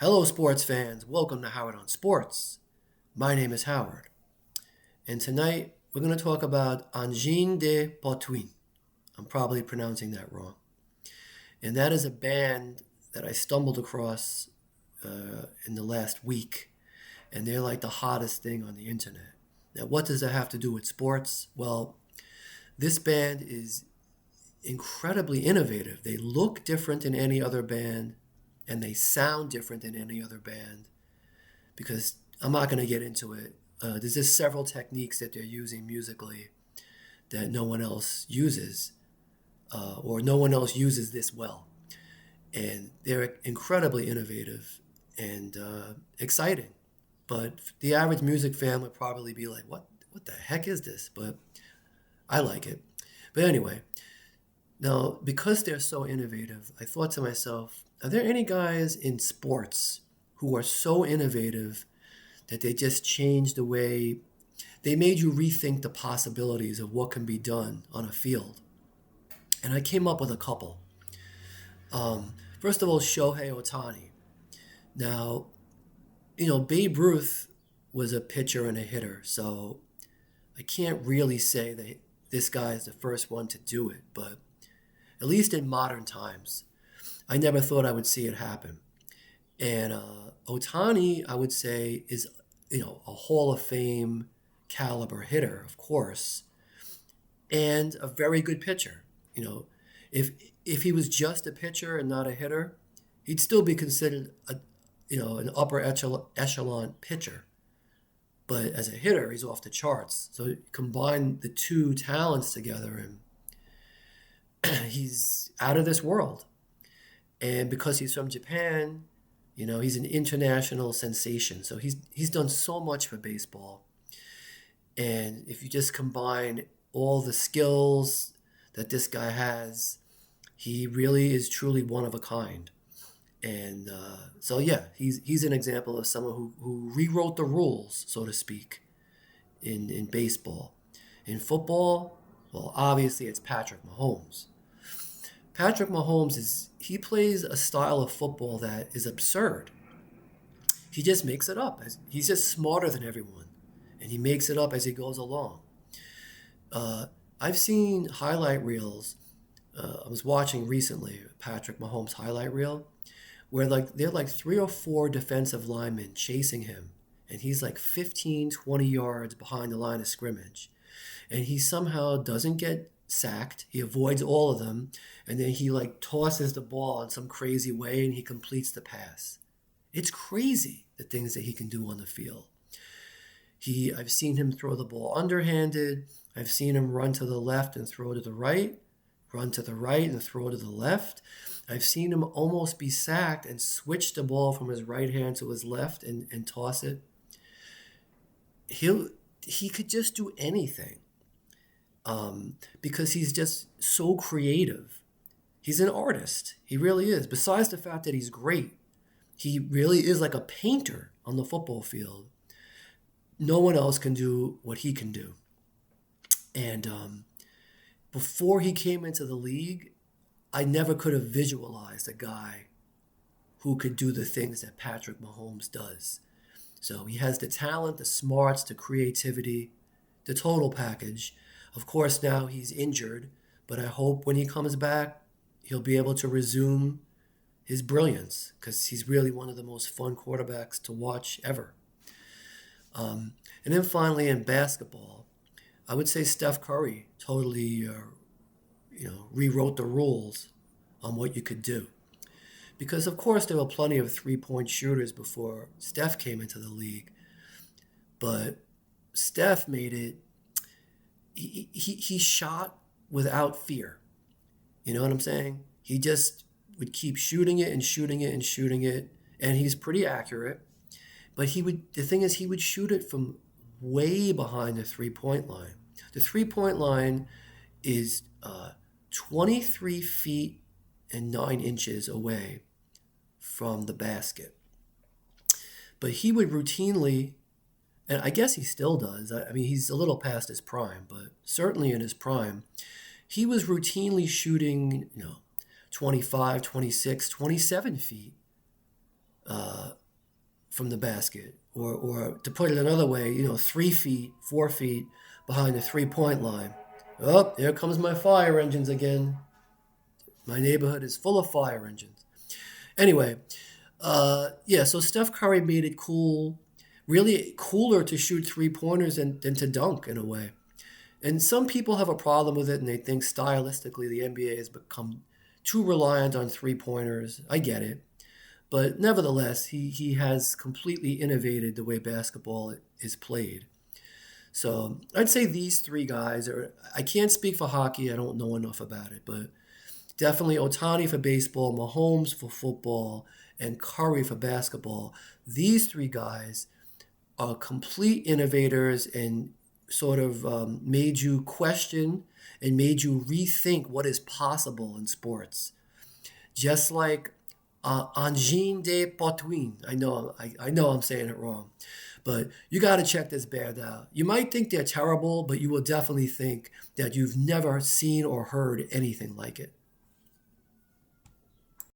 Hello, sports fans. Welcome to Howard on Sports. My name is Howard, and tonight we're going to talk about Angine de Poitrine. I'm probably pronouncing that wrong. And that is a band that I stumbled across in the last week, and they're like the hottest thing on the internet. Now, what does that have to do with sports? Well, this band is incredibly innovative. They look different than any other band, and they sound different than any other band because I'm not going to get into it. There's just several techniques that they're using musically that no one else uses, or no one else uses this well. And they're incredibly innovative and exciting. But the average music fan would probably be like, what the heck is this? But I like it. But anyway, now because they're so innovative, I thought to myself, are there any guys in sports who are so innovative that they just changed the way they made you rethink the possibilities of what can be done on a field? And I came up with a couple. First of all, Shohei Ohtani. Now, Babe Ruth was a pitcher and a hitter, so I can't really say that this guy is the first one to do it, but at least in modern times, I never thought I would see it happen. And Ohtani, I would say, is a Hall of Fame caliber hitter, of course, and a very good pitcher. If if he was just a pitcher and not a hitter, he'd still be considered an upper echelon pitcher. But as a hitter, he's off the charts. So combine the two talents together, and he's out of this world. And because he's from Japan, he's an international sensation. So he's done so much for baseball. And if you just combine all the skills that this guy has, he really is truly one of a kind. And so, yeah, he's an example of someone who rewrote the rules, so to speak, in baseball. In football, well, obviously it's Patrick Mahomes. Patrick Mahomes he plays a style of football that is absurd. He just makes it up. He's just smarter than everyone, and he makes it up as he goes along. I've seen highlight reels. I was watching recently Patrick Mahomes highlight reel, where they're like three or four defensive linemen chasing him, and he's like 15, 20 yards behind the line of scrimmage, and he somehow doesn't get sacked. He avoids all of them, and then he like tosses the ball in some crazy way, and he completes the pass. It's crazy the things that he can do on the field. I've seen him throw the ball underhanded. I've seen him run to the left and throw to the right, run to the right and throw to the left. I've seen him almost be sacked and switch the ball from his right hand to his left and toss it. He could just do anything, because he's just so creative. He's an artist. He really is. Besides the fact that he's great, he really is like a painter on the football field. No one else can do what he can do. And before he came into the league, I never could have visualized a guy who could do the things that Patrick Mahomes does. So he has the talent, the smarts, the creativity, the total package. Of course, now he's injured, but I hope when he comes back, he'll be able to resume his brilliance, because he's really one of the most fun quarterbacks to watch ever. And then finally in basketball, I would say Steph Curry totally rewrote the rules on what you could do. Because, of course, there were plenty of three-point shooters before Steph came into the league. But Steph made it, he shot without fear. You know what I'm saying? He just would keep shooting it and shooting it and shooting it. And he's pretty accurate. But the thing is, he would shoot it from way behind the three-point line. The three-point line is 23 feet and 9 inches away from the basket. But he would routinely, and I guess he still does, I mean, he's a little past his prime, but certainly in his prime, he was routinely shooting, 25, 26, 27 feet from the basket. Or to put it another way, 3 feet, 4 feet behind the 3-point line. Oh, here comes my fire engines again. My neighborhood is full of fire engines. Anyway, yeah, so Steph Curry made it cool, really cooler to shoot 3-pointers than to dunk in a way. And some people have a problem with it and they think stylistically the NBA has become too reliant on 3-pointers. I get it. But nevertheless, he has completely innovated the way basketball is played. So I'd say these three guys are, I can't speak for hockey, I don't know enough about it, but definitely Otani for baseball, Mahomes for football, and Curry for basketball. These three guys are complete innovators and sort of made you question and made you rethink what is possible in sports. Just like Angine de Poitrine. I know I'm saying it wrong, but you got to check this band out. You might think they're terrible, but you will definitely think that you've never seen or heard anything like it.